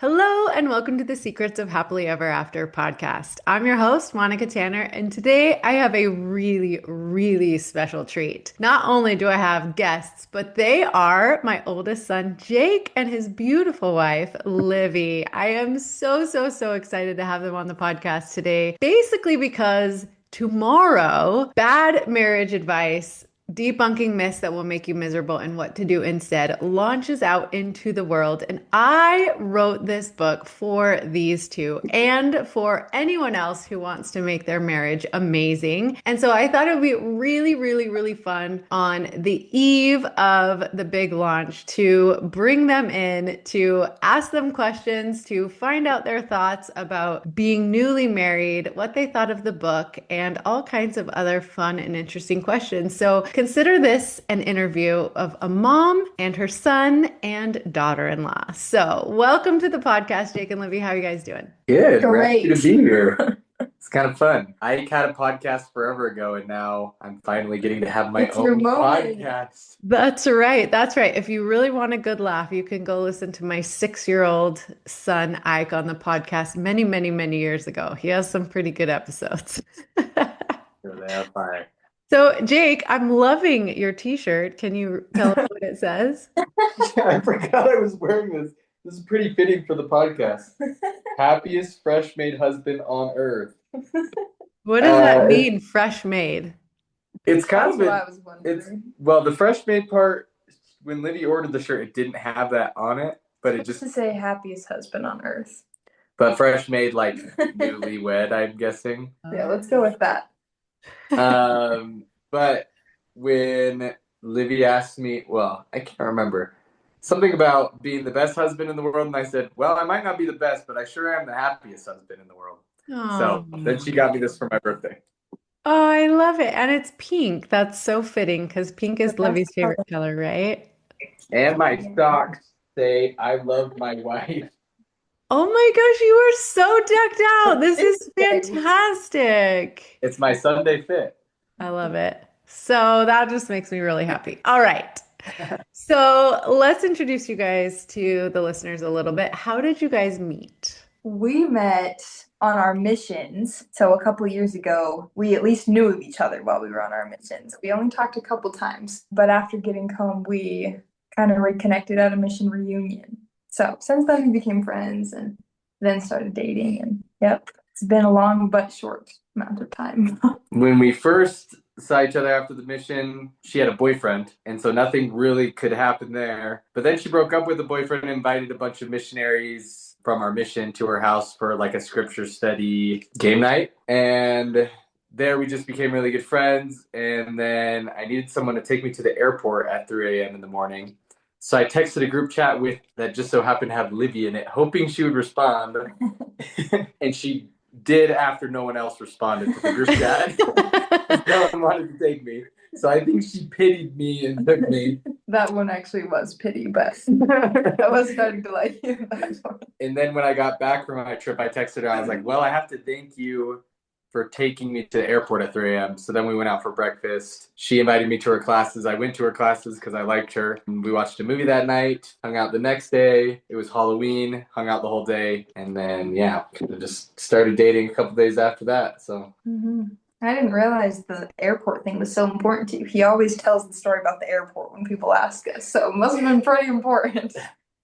Hello, and welcome to the Secrets of Happily Ever After podcast. I'm your host, Monica Tanner, and today I have a really special treat. Not only do I have guests, but they are my oldest son, Jake, and his beautiful wife, Livvy. I am so excited to have them on the podcast today, basically because tomorrow, bad marriage advice. Debunking Myths That Will Make You Miserable and What to Do Instead launches out into the world. And I wrote this book for these two and for anyone else who wants to make their marriage amazing. And so I thought it would be really fun on the eve of the big launch to bring them in, to ask them questions, to find out their thoughts about being newly married, what they thought of the book, and all kinds of other fun and interesting questions. So consider this an interview of a mom and her son and daughter-in-law. So welcome to the podcast, Jake and Livvy. How are you guys doing? Good. We're happy Great. to be here. It's kind of fun. I had a podcast forever ago, and now I'm finally getting to have my It's your own moment. podcast. That's right. That's right. If you really want a good laugh, you can go listen to my 6-year-old son, Ike, on the podcast many years ago. He has some pretty good episodes. So they're fine. So, Jake, I'm loving your t-shirt. Can you tell us what it says? I forgot I was wearing this. This is pretty fitting for the podcast. Happiest fresh made husband on earth. What does that Uh, mean, fresh made? It's kind That's of what I a, was it's wondering. well, the fresh made part, when Livy ordered the shirt, it didn't have that on it, but it Just just, to say happiest husband on earth. but fresh made like newlywed, I'm guessing. Yeah, let's go with that. But when Livy asked me, well, I can't remember, something about being the best husband in the world, and I said, well, I might not be the best, but I sure am the happiest husband in the world. Oh. So then she got me this for my birthday. Oh, I love it. And it's pink. That's so fitting because pink The is Livy's best favorite color. color, right? And my socks say, I love my wife. Oh my gosh, you are so decked out. This is Thanks. fantastic. It's my Sunday fit. I love it. So that just makes me really happy. All right. So let's introduce you guys to the listeners a little bit. How did you guys meet? We met on our missions. So a couple years ago, we at least knew of each other while we were on our missions. We only talked a couple times, but after getting home, we kind of reconnected at a mission reunion. So since then, we became friends and then started dating. And yep, it's been a long but short amount of time. When we first saw each other after the mission, she had a boyfriend, and so nothing really could happen there. But then she broke up with the boyfriend and invited a bunch of missionaries from our mission to her house for like a scripture study game night. And there we just became really good friends. And then I needed someone to take me to the airport at 3 a.m. in the morning. So I texted a group chat with that just so happened to have Livvy in it, hoping she would respond. And she did after no one else responded to the group chat. No one wanted to take me. So I think she pitied me and took me. That one actually was pity, but I was starting to like you. And then when I got back from my trip, I texted her. I was like, well, I have to thank you for taking me to the airport at 3 a.m. So then we went out for breakfast. She invited me to her classes. I went to her classes because I liked her. And we watched a movie that night, hung out the next day. It was Halloween, hung out the whole day. And then, yeah, just started dating a couple days after that. So I didn't realize the airport thing was so important to you. He always tells the story about the airport when people ask us, so it must have been pretty important.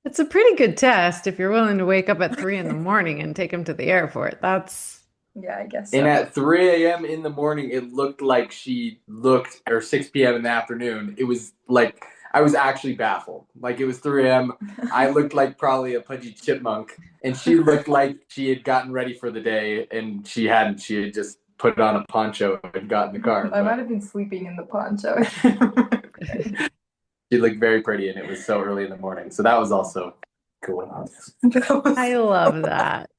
It's a pretty good test if you're willing to wake up at 3 in the morning and take him to the airport. That's Yeah, I guess And so. at 3 a.m. in the morning, it looked like she looked, or 6 p.m. in the afternoon. It was like, I was actually baffled. Like, it was 3 a.m. I looked like probably a pudgy chipmunk, and she looked like she had gotten ready for the day, and she hadn't. She had just put on a poncho and got in the car. I might have been sleeping in the poncho. She looked very pretty, and it was so early in the morning. So that was also cool. I love that.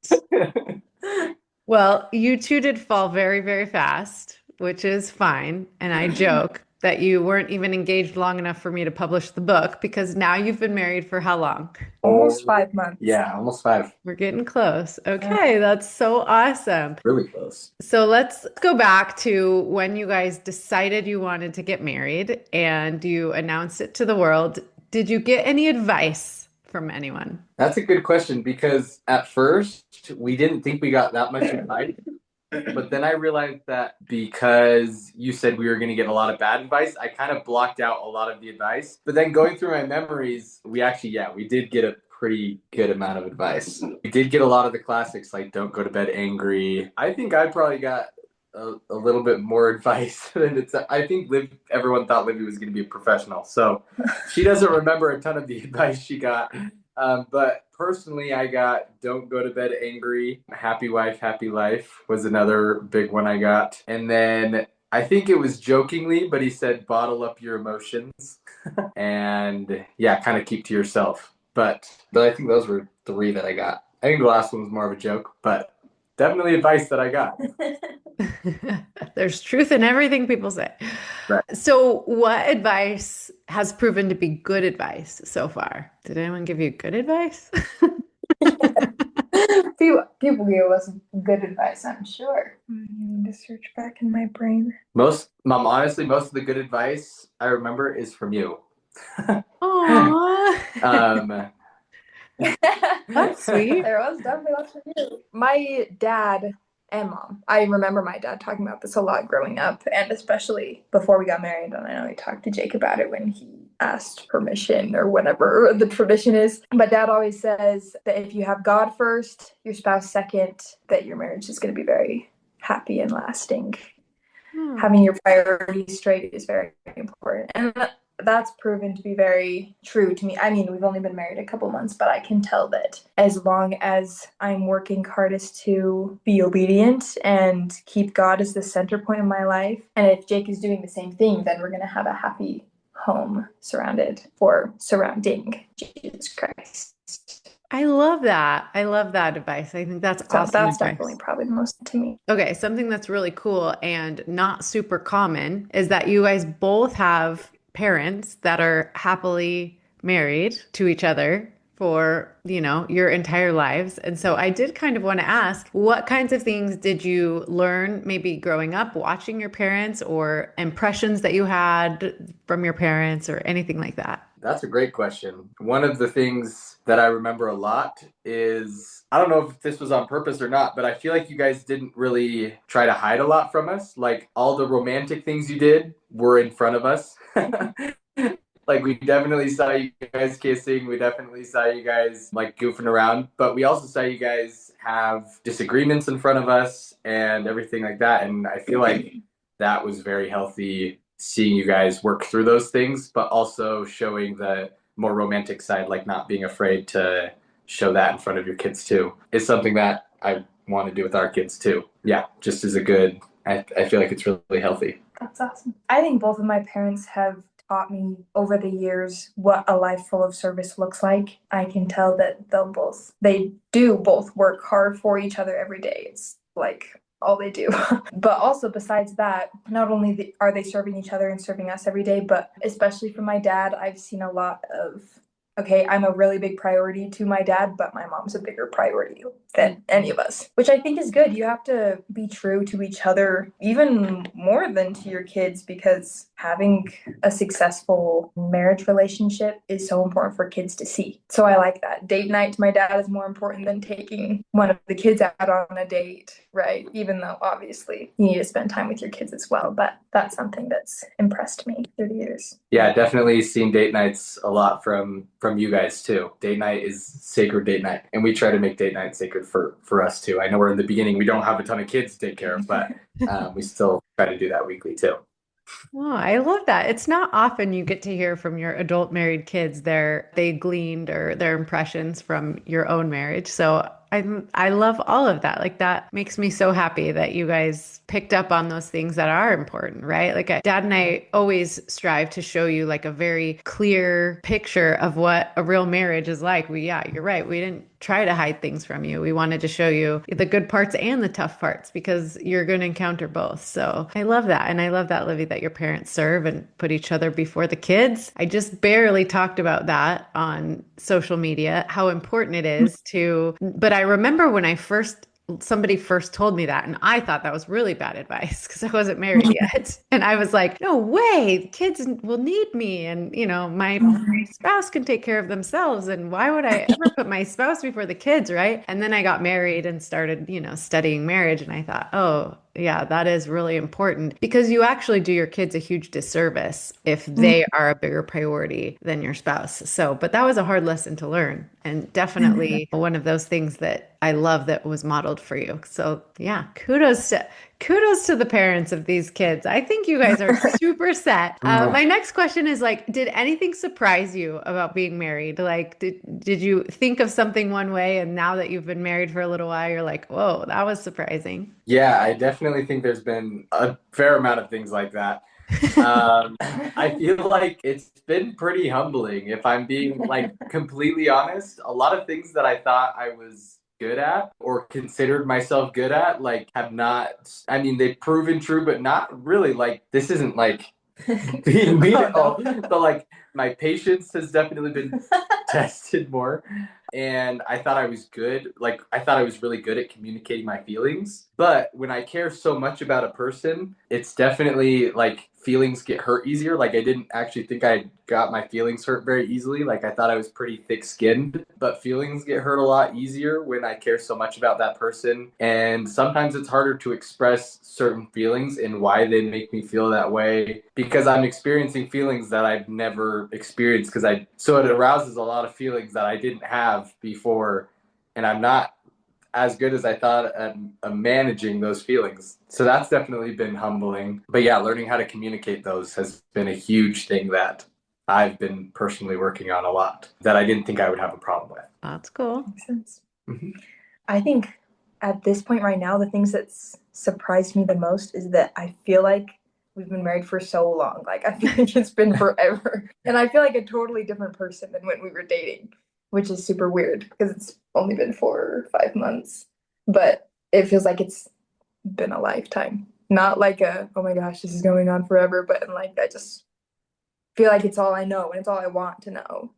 Well, you two did fall very fast, which is fine. And I joke that you weren't even engaged long enough for me to publish the book because now you've been married for how long? Almost 5 months. Yeah, almost 5. We're getting close. Okay, that's so awesome. Really close. So let's go back to when you guys decided you wanted to get married and you announced it to the world. Did you get any advice from anyone? That's a good question because at first we didn't think we got that much advice. But then I realized that because you said we were going to get a lot of bad advice, I kind of blocked out a lot of the advice. But then going through my memories, we actually, yeah, we did get a pretty good amount of advice. We did get a lot of the classics like don't go to bed angry. I think I probably got a little bit more advice than it's. I think everyone thought Livvy was going to be a professional. So she doesn't remember a ton of the advice she got. But personally, I got don't go to bed angry. Happy wife, happy life was another big one I got. And then I think it was jokingly, but he said bottle up your emotions and yeah, kind of keep to yourself. But I think those were three that I got. I think the last one was more of a joke, but definitely advice that I got. There's truth in everything people say. Right. So, what advice has proven to be good advice so far? Did anyone give you good advice? People give us good advice, I'm sure. I need to search back in my brain. Mom, honestly, most of the good advice I remember is from you. Aww. That's sweet. There was definitely lots from you. My dad and mom. I remember my dad talking about this a lot growing up, and especially before we got married. And I know he talked to Jake about it when he asked permission or whatever the tradition is. But dad always says that if you have God first, your spouse second, that your marriage is going to be very happy and lasting. Having your priorities straight is very, very important. And that's proven to be very true to me. I mean, we've only been married a couple months, but I can tell that as long as I'm working hardest to be obedient and keep God as the center point of my life, and if Jake is doing the same thing, then we're going to have a happy home surrounding Jesus Christ. I love that. I love that advice. I think that's awesome That's advice. definitely probably the most to me. Okay, something that's really cool and not super common is that you guys both have parents that are happily married to each other for, your entire lives. And so I did kind of want to ask, what kinds of things did you learn maybe growing up, watching your parents, or impressions that you had from your parents or anything like that? That's a great question. One of the things that I remember a lot is I don't know if this was on purpose or not, but I feel like you guys didn't really try to hide a lot from us. Like all the romantic things you did were in front of us. Like we definitely saw you guys kissing. We definitely saw you guys like goofing around, but we also saw you guys have disagreements in front of us and everything like that. And I feel like that was very healthy seeing you guys work through those things, but also showing the more romantic side, like not being afraid to show that in front of your kids too, is something that I want to do with our kids too. Yeah, just as I feel like it's really healthy. That's awesome. I think both of my parents have taught me over the years what a life full of service looks like. I can tell that they do both work hard for each other every day. It's like all they do. But also besides that, not only are they serving each other and serving us every day, but especially for my dad, I've seen a lot of, okay, I'm a really big priority to my dad, but my mom's a bigger priority than any of us, which I think is good. You have to be true to each other, even more than to your kids, because having a successful marriage relationship is so important for kids to see. So I like that. Date night to my dad is more important than taking one of the kids out on a date, right? Even though obviously you need to spend time with your kids as well. But that's something that's impressed me through the years. Yeah, definitely seen date nights a lot from you guys too. Date night is sacred date night, and we try to make date night sacred for us too. I know we're in the beginning, we don't have a ton of kids to take care of, but we still try to do that weekly too. Oh, I love that. It's not often you get to hear from your adult married kids they gleaned or their impressions from your own marriage. So I love all of that. Like that makes me so happy that you guys picked up on those things that are important, right? Like Dad and I always strive to show you like a very clear picture of what a real marriage is like. Yeah, you're right. We didn't try to hide things from you. We wanted to show you the good parts and the tough parts because you're going to encounter both. So I love that. And I love that, Livvy, that your parents serve and put each other before the kids. I just barely talked about that on social media, how important it is but I remember when I first somebody first told me that, and I thought that was really bad advice because I wasn't married yet. And I was like, no way, kids will need me. And, my Mhm. spouse can take care of themselves. And why would I ever put my spouse before the kids, right? And then I got married and started, studying marriage. And I thought, oh, yeah, that is really important because you actually do your kids a huge disservice if they are a bigger priority than your spouse. So, but that was a hard lesson to learn and definitely one of those things that I love that was modeled for you. So, yeah, kudos to the parents of these kids. I think you guys are super set. My next question is like, did anything surprise you about being married? Like, did you think of something one way and now that you've been married for a little while, you're like, whoa, that was surprising. Yeah, I definitely think there's been a fair amount of things like that. I feel like it's been pretty humbling, if I'm being like completely honest. A lot of things that I thought I was good at or considered myself good at, like have not, I mean, they've proven true, but not really. Like, this isn't like being mean at all, but like my patience has definitely been tested more. And I thought I was good. Like, I thought I was really good at communicating my feelings. But when I care so much about a person, it's definitely like feelings get hurt easier. Like, I didn't actually think I got my feelings hurt very easily. Like, I thought I was pretty thick skinned, but feelings get hurt a lot easier when I care so much about that person. And sometimes it's harder to express certain feelings and why they make me feel that way because I'm experiencing feelings that I've never experienced so it arouses a lot of feelings that I didn't have before, and I'm not as good as I thought at managing those feelings. So that's definitely been humbling. But yeah, learning how to communicate those has been a huge thing that I've been personally working on a lot that I didn't think I would have a problem with. That's cool. Makes sense. Mhm. I think at this point right now, the things that's surprised me the most is that I feel like we've been married for so long. Like I feel like it's been forever. And I feel like a totally different person than when we were dating, which is super weird because it's only been 4 or 5 months. But it feels like it's been a lifetime. Not like oh my gosh, this is going on forever, but like I just feel like it's all I know and it's all I want to know.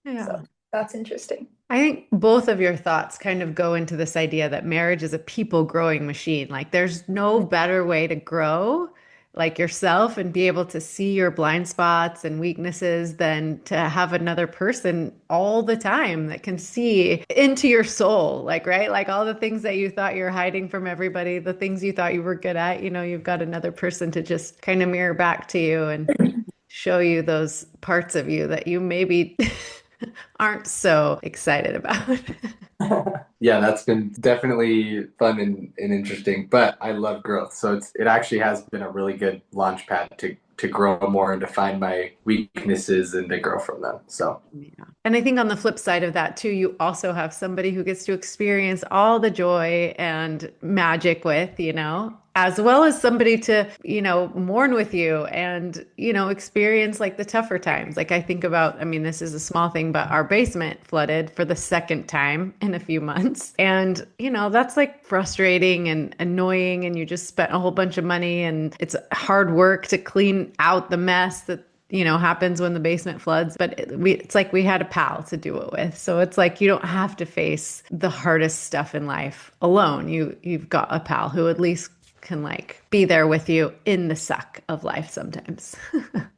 Yeah. So that's interesting. I think both of your thoughts kind of go into this idea that marriage is a people growing machine. Like there's no better way to grow like yourself and be able to see your blind spots and weaknesses than to have another person all the time that can see into your soul. Like, right? Like all the things that you thought you were hiding from everybody, the things you thought you were good at, you've got another person to just kind of mirror back to you and show you those parts of you that you maybe aren't so excited about. Yeah, that's been definitely fun and interesting. But I love growth, so it actually has been a really good launch pad to grow more and to find my weaknesses and to grow from them. So Yeah. And I think on the flip side of that too, you also have somebody who gets to experience all the joy and magic with, as well as somebody to, mourn with you and, experience like the tougher times. Like I think about, I mean, this is a small thing, but our basement flooded for the second time in a few months. And, that's like frustrating and annoying. And you just spent a whole bunch of money and it's hard work to clean out the mess that happens when the basement floods, but it's like we had a pal to do it with. So it's like you don't have to face the hardest stuff in life alone. You've got a pal who at least can like be there with you in the suck of life sometimes.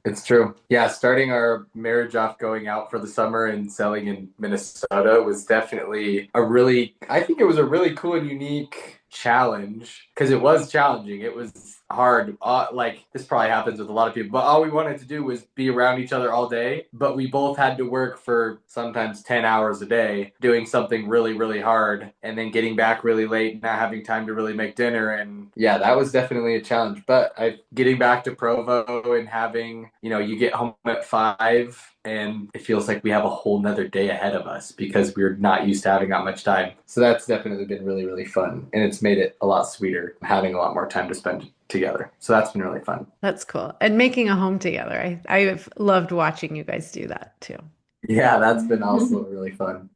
it's true. Yeah, starting our marriage off going out for the summer and selling in Minnesota was definitely I think it was a really cool and unique challenge because it was challenging. It was hard. Like this probably happens with a lot of people, but all we wanted to do was be around each other all day. But we both had to work for sometimes 10 hours a day doing something really, really hard and then getting back really late, not having time to really make dinner. And yeah, that was definitely a challenge. But getting back to Provo and having, you get home at 5 and it feels like we have a whole nother day ahead of us because we're not used to having that much time. So that's definitely been really, really fun. And it's made it a lot sweeter having a lot more time to spend together. So that's been really fun. That's cool. And making a home together. I've loved watching you guys do that too. Yeah, that's been also really fun.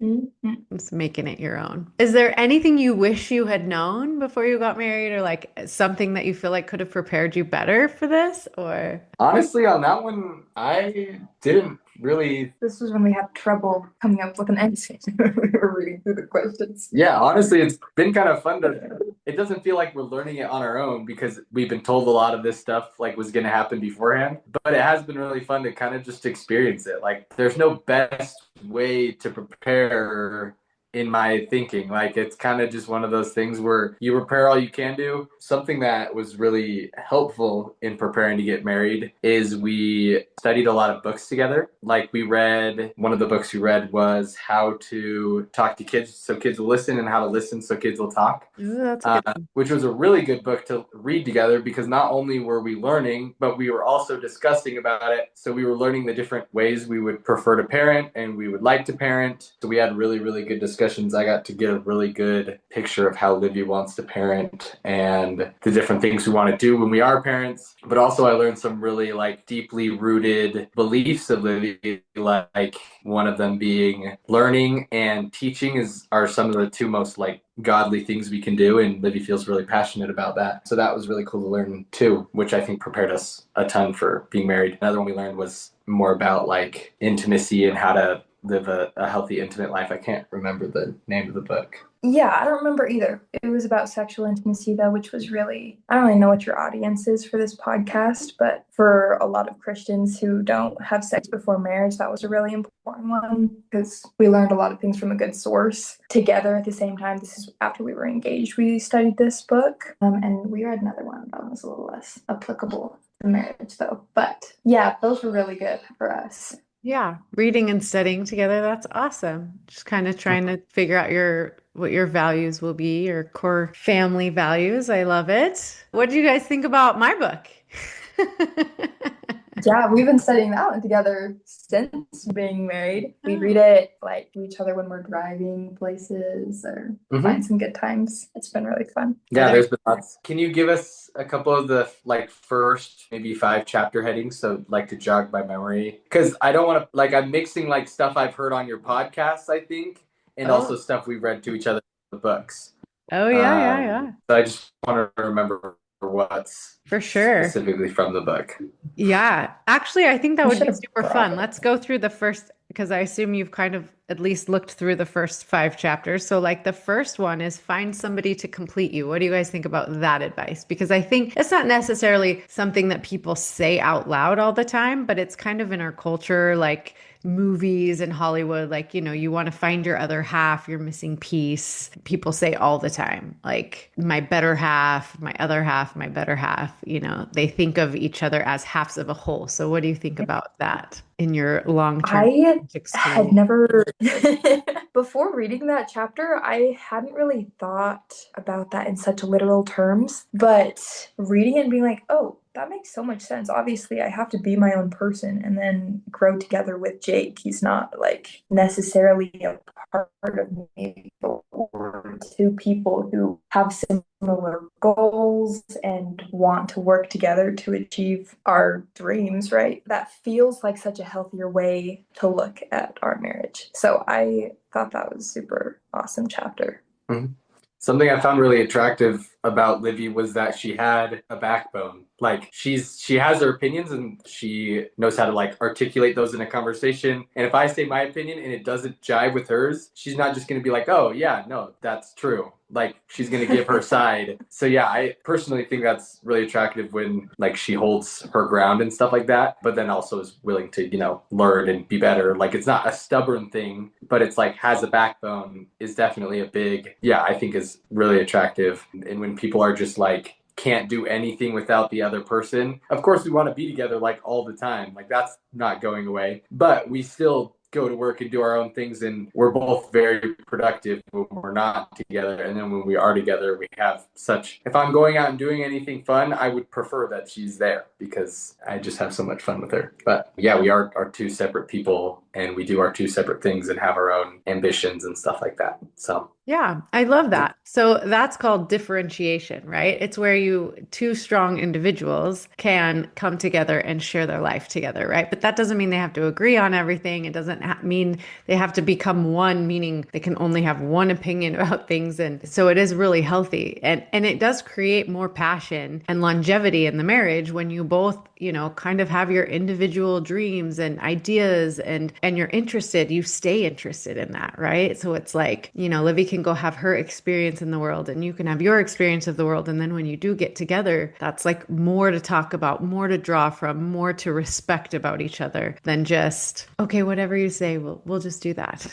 Just making it your own. Is there anything you wish you had known before you got married, or like something that you feel like could have prepared you better for this? Or Honestly, on that one, I didn't really. This was when we had trouble coming up with an answer when we were reading through the questions. Yeah, honestly, it's been kind of fun to. It doesn't feel like we're learning it on our own because we've been told a lot of this stuff like was going to happen beforehand. But it has been really fun to kind of just experience it. Like, there's no best way to prepare in my thinking. Like, it's kind of just one of those things where you prepare all you can do. Something that was really helpful in preparing to get married is we studied a lot of books together. Like, we read, one of the books we read was How to Talk to Kids So Kids Will Listen and How to Listen So Kids Will Talk. ooh, that's a good one. Which was a really good book to read together because not only were we learning, but we were also discussing about it. So we were learning the different ways we would prefer to parent and we would like to parent. So we had really, really good discussions. I got to get a really good picture of how Livvy wants to parent and the different things we want to do when we are parents. But also I learned some really like deeply rooted beliefs of Livvy, like one of them being learning and teaching are some of the two most like godly things we can do, and Livvy feels really passionate about that. So that was really cool to learn too, which I think prepared us a ton for being married. Another one we learned was more about like intimacy and how to live a healthy, intimate life. I can't remember the name of the book. Yeah, I don't remember either. It was about sexual intimacy, though, which was really, I don't really know what your audience is for this podcast, but for a lot of Christians who don't have sex before marriage, that was a really important one because we learned a lot of things from a good source together at the same time. This is after we were engaged. We studied this book, and we read another one that was a little less applicable to marriage, though. But yeah, those were really good for us. Yeah, reading and studying together, that's awesome. Just kind of trying to figure out what your values will be, your core family values. I love it. What do you guys think about my book? Yeah, we've been studying that one together since being married. We read it like to each other when we're driving places or find some good times. It's been really fun. Yeah, there's been lots. Can you give us a couple of the like first maybe 5 chapter headings so like to jog my memory? Because I don't want to like I'm mixing like stuff I've heard on your podcast, I think, and also stuff we've read to each other in the books. Oh, yeah. So I just want to remember what's For sure. specifically from the book. Yeah. Actually, I think that We would should be have super brought fun. it. Let's go through the first, because I assume you've kind of at least looked through the first 5 chapters. So, like, the first one is find somebody to complete you. What do you guys think about that advice? Because I think it's not necessarily something that people say out loud all the time, but it's kind of in our culture, like movies and Hollywood, like, you want to find your other half, your missing piece. People say all the time, like, my better half, my other half, my better half. They think of each other as halves of a whole. So, what do you think about that in your long-term I had experience? never, before reading that chapter, I hadn't really thought about that in such literal terms. But reading it and being like, oh, that makes so much sense. Obviously, I have to be my own person and then grow together with Jake. He's not like necessarily a part of me, but we're two people who have similar goals and want to work together to achieve our dreams, right? That feels like such a healthier way to look at our marriage. So I thought that was super awesome chapter. Mm-hmm. Something I found really attractive about Livvy was that she had a backbone. Like she has her opinions and she knows how to like articulate those in a conversation. And if I say my opinion and it doesn't jive with hers, she's not just going to be like, "Oh, yeah, no, that's true." Like she's going to give her side. So yeah, I personally think that's really attractive when like she holds her ground and stuff like that, but then also is willing to, learn and be better. Like it's not a stubborn thing, but it's like has a backbone is definitely a big, yeah, I think is really attractive. And when people are just like can't do anything without the other person. Of course, we want to be together like all the time. Like that's not going away, but we still go to work and do our own things. And we're both very productive when we're not together. And then when we are together, we have if I'm going out and doing anything fun, I would prefer that she's there because I just have so much fun with her. But yeah, we are two separate people and we do our two separate things and have our own ambitions and stuff like that. So Yeah, I love that. So that's called differentiation, right? It's where two strong individuals can come together and share their life together, right? But that doesn't mean they have to agree on everything. It doesn't mean they have to become one, meaning they can only have one opinion about things. And so it is really healthy. And it does create more passion and longevity in the marriage when you both, kind of have your individual dreams and ideas and you're interested, you stay interested in that, right? So it's like, Livy can go have her experience in the world and you can have your experience of the world. And then when you do get together, that's like more to talk about, more to draw from, more to respect about each other than just, okay, whatever you say, we'll just do that.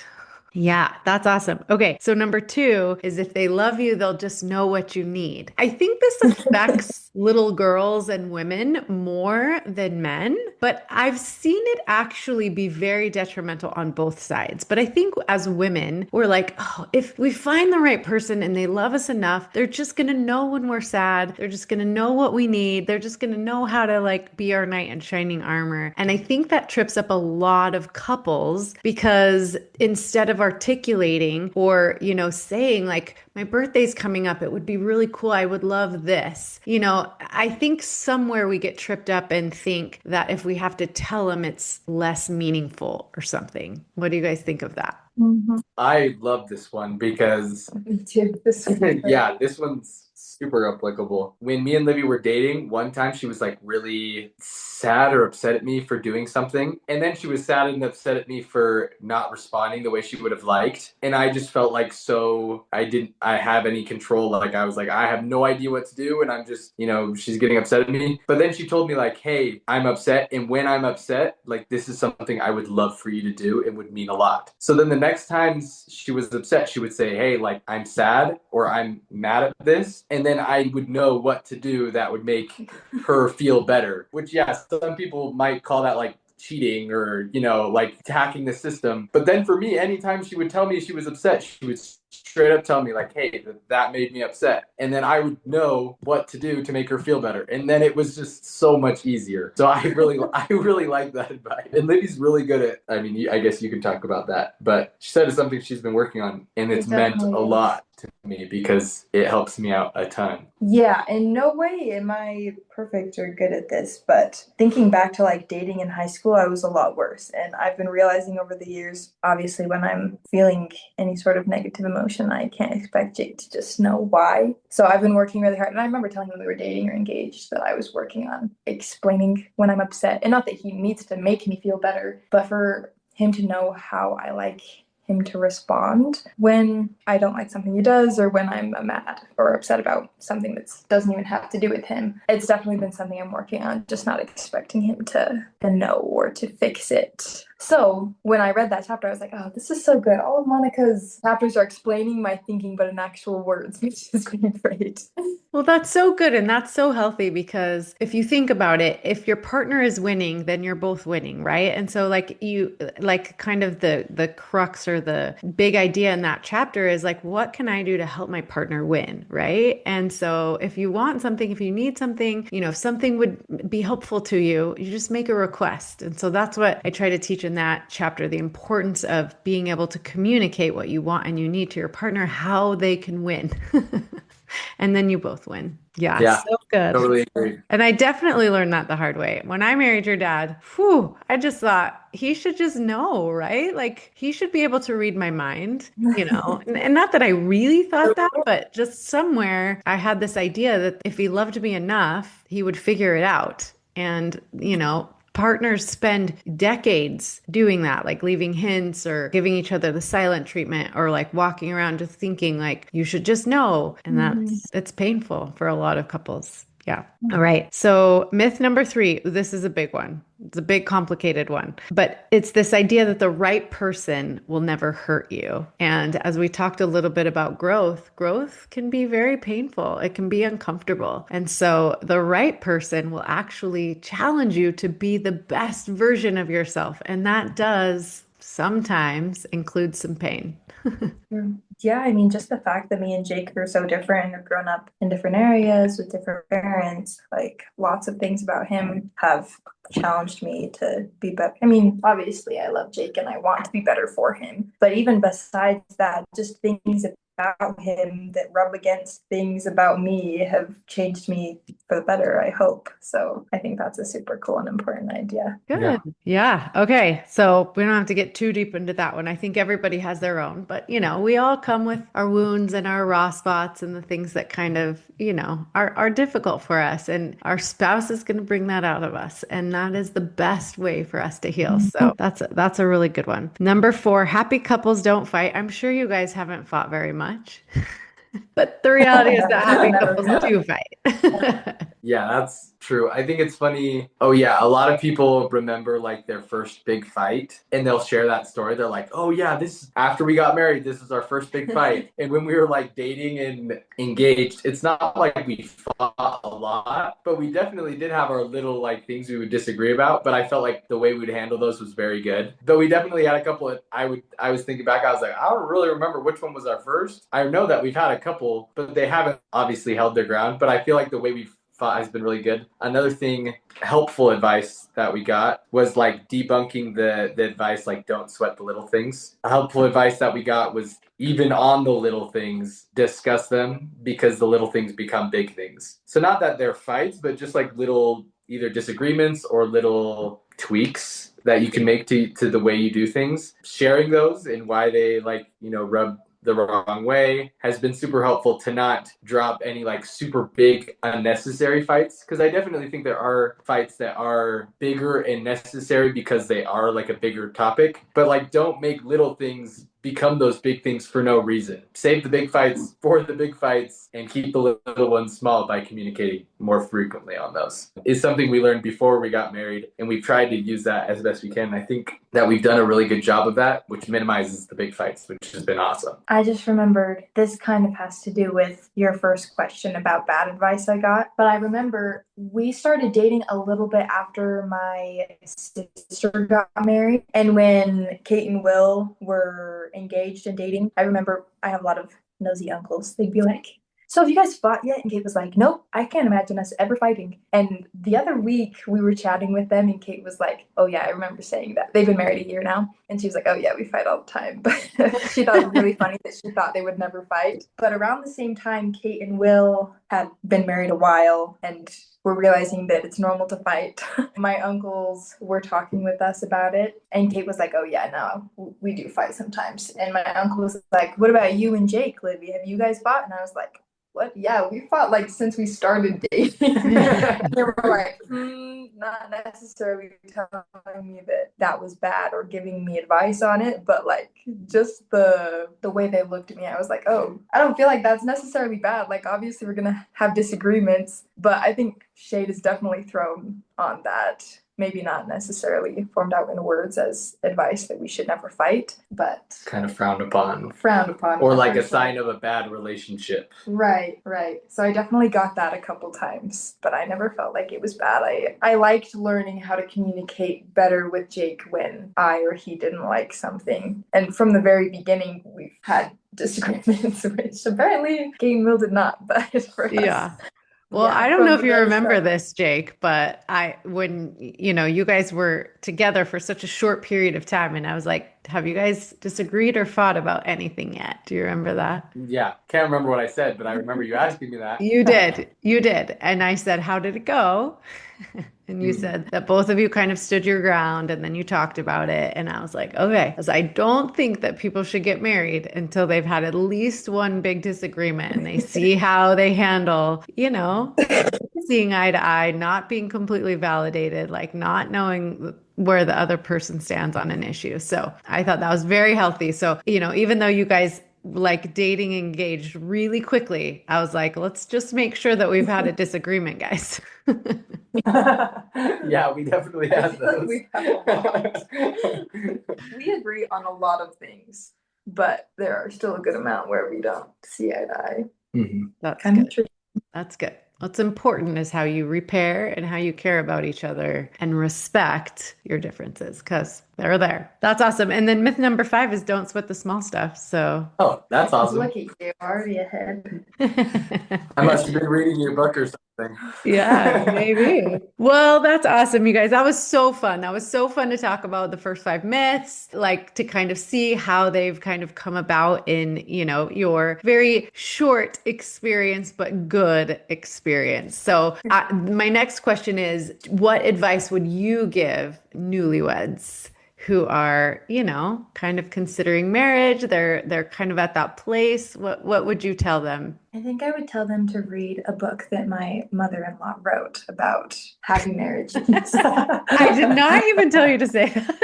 Yeah, that's awesome. Okay, so number 2 is if they love you, they'll just know what you need. I think this affects little girls and women more than men, but I've seen it actually be very detrimental on both sides. But I think as women, we're like, oh, if we find the right person and they love us enough, they're just going to know when we're sad. They're just going to know what we need. They're just going to know how to like be our knight in shining armor. And I think that trips up a lot of couples because instead of articulating or, saying like, my birthday's coming up, it would be really cool. I would love this. I think somewhere we get tripped up and think that if we have to tell them, it's less meaningful or something. What do you guys think of that? Mm-hmm. I love this one because Me too. yeah, this one's super applicable. When me and Livy were dating, one time she was like really sad or upset at me for doing something. And then she was sad and upset at me for not responding the way she would have liked. And I just felt like I have any control. Like I was like, I have no idea what to do. And I'm just, she's getting upset at me. But then she told me like, hey, I'm upset. And when I'm upset, like this is something I would love for you to do. It would mean a lot. So then the next time she was upset, she would say, hey, like I'm sad or I'm mad at this. And then I would know what to do that would make her feel better, which, yeah, some people might call that like cheating or, like hacking the system. But then for me, anytime she would tell me she was upset, she would straight up tell me like, hey, that made me upset. And then I would know what to do to make her feel better. And then it was just so much easier. So I really like that advice. And Libby's really good at, I guess you can talk about that, but she said it's something she's been working on and it's meant a lot to me because it helps me out a ton. Yeah, in no way am I perfect or good at this, but thinking back to like dating in high school, I was a lot worse. And I've been realizing over the years, obviously, when I'm feeling any sort of negative emotion, I can't expect Jake to just know why. So I've been working really hard. And I remember telling him we were dating or engaged that I was working on explaining when I'm upset. And not that he needs to make me feel better, but for him to know how I like him to respond when I don't like something he does or when I'm mad or upset about something that doesn't even have to do with him. It's definitely been something I'm working on, just not expecting him to know or to fix it. So when I read that chapter, I was like, oh, this is so good. All of Monica's chapters are explaining my thinking, but in actual words, which is great. Well, that's so good and that's so healthy because if you think about it, if your partner is winning, then you're both winning, right? And so like kind of the crux or the big idea in that chapter is like, what can I do to help my partner win, right? And so if you want something, if you need something, if something would be helpful to you, you just make a request. And so that's what I try to teach in that chapter, the importance of being able to communicate what you want and you need to your partner, how they can win. And then you both win. Yeah, so good. Totally agree. And I definitely learned that the hard way. When I married your dad, I just thought he should just know, right? Like he should be able to read my mind, and not that I really thought that, but just somewhere I had this idea that if he loved me enough, he would figure it out. And, partners spend decades doing that, like leaving hints or giving each other the silent treatment or like walking around just thinking like you should just know. And it's painful for a lot of couples. Yeah. All right. So myth number 3, this is a big one. It's a big, complicated one, but it's this idea that the right person will never hurt you. And as we talked a little bit about growth can be very painful. It can be uncomfortable. And so the right person will actually challenge you to be the best version of yourself. And that does sometimes includes some pain. Yeah, I mean, just the fact that me and Jake are so different and have grown up in different areas with different parents, like lots of things about him have challenged me to be better. I mean, obviously, I love Jake and I want to be better for him. But even besides that, just things about him that rub against things about me have changed me for the better, I hope. So I think that's a super cool and important idea. Good. Yeah. Okay. So we don't have to get too deep into that one. I think everybody has their own, but we all come with our wounds and our raw spots and the things that kind of, are difficult for us. And our spouse is going to bring that out of us. And that is the best way for us to heal. So that's a really good one. Number 4, happy couples don't fight. I'm sure you guys haven't fought very much. But the reality is that happy couples do fight. Yeah, that's true. I think it's funny. Oh, yeah. A lot of people remember like their first big fight and they'll share that story. They're like, oh, yeah, this after we got married, this was our first big fight. And when we were like dating and engaged, it's not like we fought a lot, but we definitely did have our little like things we would disagree about. But I felt like the way we'd handle those was very good. Though we definitely had a couple of, I was thinking back, I was like, I don't really remember which one was our first. I know that we've had a couple, but they haven't obviously held their ground. But I feel like the way we've has been really good. Another thing, helpful advice that we got was like debunking the advice like don't sweat the little things. Helpful advice that we got was even on the little things, discuss them because the little things become big things. So not that they're fights, but just like little either disagreements or little tweaks that you can make to the way you do things. Sharing those and why they rub the wrong way has been super helpful to not drop any like super big unnecessary fights, because I definitely think there are fights that are bigger and necessary because they are like a bigger topic, but like don't make little things become those big things for no reason. Save the big fights for the big fights and keep the little ones small by communicating more frequently on those. Is something we learned before we got married, and we've tried to use that as best we can. I think that we've done a really good job of that, which minimizes the big fights, which has been awesome. I just remembered this kind of has to do with your first question about bad advice I got, but I remember we started dating a little bit after my sister got married, and when Kate and Will were engaged and dating, I remember I have a lot of nosy uncles. They'd be like, so have you guys fought yet? And Kate was like, nope, I can't imagine us ever fighting. And the other week we were chatting with them and Kate was like, oh yeah, I remember saying that. They've been married a year now. And she was like, oh yeah, we fight all the time. But she thought it was really funny that she thought they would never fight. But around the same time, Kate and Will had been married a while and we're realizing that it's normal to fight. My uncles were talking with us about it, and Kate was like, oh yeah, no, we do fight sometimes. And my uncle was like, what about you and Jake, Livvy? Have you guys fought? And I was like, what? Yeah, we fought like since we started dating. They were like, not necessarily telling me that was bad or giving me advice on it, but like just the way they looked at me, I was like, oh, I don't feel like that's necessarily bad. Like obviously we're gonna have disagreements, but I think shade is definitely thrown on that. Maybe not necessarily formed out in words as advice that we should never fight, but kind of frowned upon. Or like a sign of a bad relationship. Right. So I definitely got that a couple times, but I never felt like it was bad. I liked learning how to communicate better with Jake when I or he didn't like something. And from the very beginning, we've had disagreements, which apparently Kate and Will did not, but for us. Well, I don't know if you remember this, Jake, but when you guys were together for such a short period of time, and I was like, have you guys disagreed or fought about anything yet? Do you remember that? Yeah, can't remember what I said, but I remember you asking me that. You did. And I said, how did it go? And you said that both of you kind of stood your ground and then you talked about it. And I was like, okay, because I don't think that people should get married until they've had at least one big disagreement and they see how they handle, seeing eye to eye, not being completely validated, like not knowing where the other person stands on an issue. So I thought that was very healthy. So, even though you guys like dating engaged really quickly, I was like, let's just make sure that we've had a disagreement, guys. Yeah, we definitely have those. We agree on a lot of things, but there are still a good amount where we don't see eye to eye. That's kind of true. That's good. What's important is how you repair and how you care about each other and respect your differences because they're there. That's awesome. And then myth number 5 is don't sweat the small stuff. So Oh, that's awesome. Look at you, already ahead. I must have been reading your book or something. yeah, maybe. Well, that's awesome, you guys. That was so fun. That was so fun to talk about the first 5 myths, like to kind of see how they've kind of come about in, your very short experience, but good experience. So, my next question is, what advice would you give newlyweds who are, kind of considering marriage? They're kind of at that place. What would you tell them? I think I would tell them to read a book that my mother-in-law wrote about happy marriages. I did not even tell you to say that.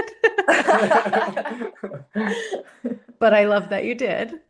But I love that you did.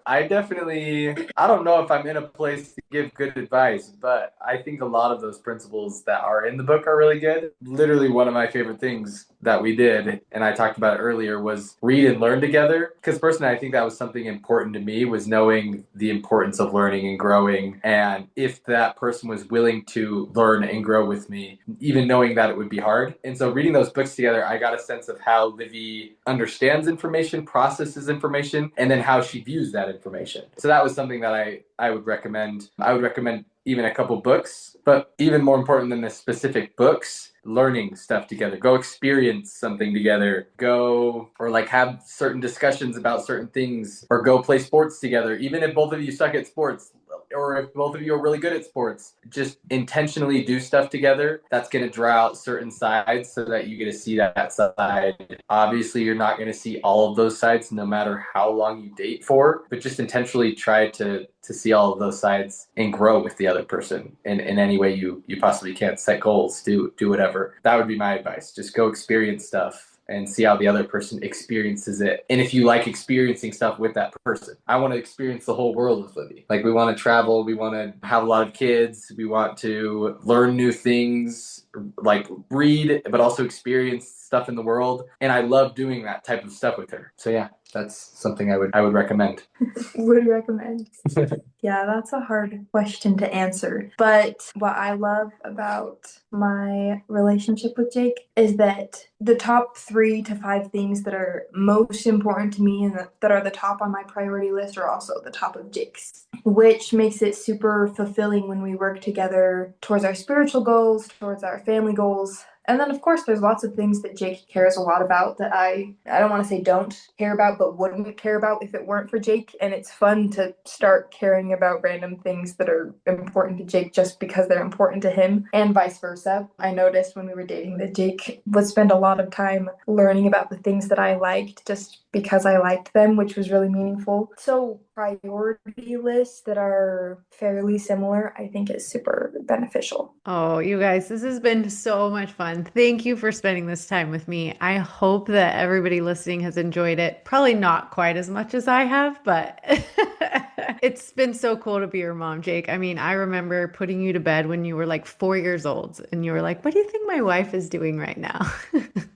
I don't know if I'm in a place to give good advice, but I think a lot of those principles that are in the book are really good. Literally, one of my favorite things that we did, and I talked about it earlier, was read and learn together. Because personally, I think that was something important to me, was knowing the importance of learning and growing. And if that person was willing to learn and grow with me, even knowing that it would be hard. And so reading those books together, I got a sense of how Livvy understands information, processes information, and then how she views that information. So that was something that I would recommend. I would recommend even a couple books, but even more important than the specific books, learning stuff together. Go experience something together. Go or like have certain discussions about certain things, or go play sports together. Even if both of you suck at sports, or if both of you are really good at sports, just intentionally do stuff together. That's going to draw out certain sides so that you get to see that side. Obviously, you're not going to see all of those sides no matter how long you date for, but just intentionally try to see all of those sides and grow with the other person in any way you possibly can. Set goals, do whatever. That would be my advice. Just go experience stuff and see how the other person experiences it. And if you like experiencing stuff with that person, I want to experience the whole world with Livvy. Like, we want to travel, we want to have a lot of kids, we want to learn new things, like read, but also experience stuff in the world. And I love doing that type of stuff with her. So yeah, that's something I would recommend. Would recommend. Yeah, that's a hard question to answer. But what I love about my relationship with Jake is that the top 3 to 5 things that are most important to me and that are the top on my priority list are also the top of Jake's, which makes it super fulfilling when we work together towards our spiritual goals, towards our family goals. And then, of course, there's lots of things that Jake cares a lot about that I don't want to say don't care about, but wouldn't care about if it weren't for Jake. And it's fun to start caring about random things that are important to Jake just because they're important to him, and vice versa. I noticed when we were dating that Jake would spend a lot of time learning about the things that I liked just because I liked them, which was really meaningful. So priority lists that are fairly similar, I think is super beneficial. Oh, you guys, this has been so much fun. Thank you for spending this time with me. I hope that everybody listening has enjoyed it. Probably not quite as much as I have, but it's been so cool to be your mom, Jake. I mean, I remember putting you to bed when you were like 4 years old and you were like, what do you think my wife is doing right now?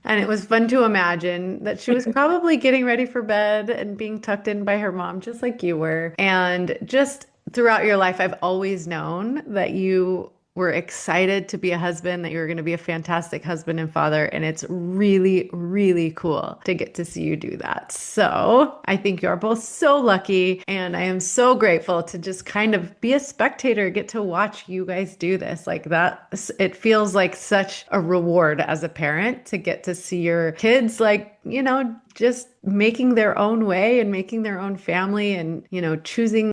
And it was fun to imagine that she was probably getting ready for bed and being tucked in by her mom, just like you were. And just throughout your life, I've always known that you were excited to be a husband, that you were going to be a fantastic husband and father. And it's really, really cool to get to see you do that. So I think you're both so lucky. And I am so grateful to just kind of be a spectator, get to watch you guys do this. Like that, it feels like such a reward as a parent to get to see your kids, like, just making their own way and making their own family and, choosing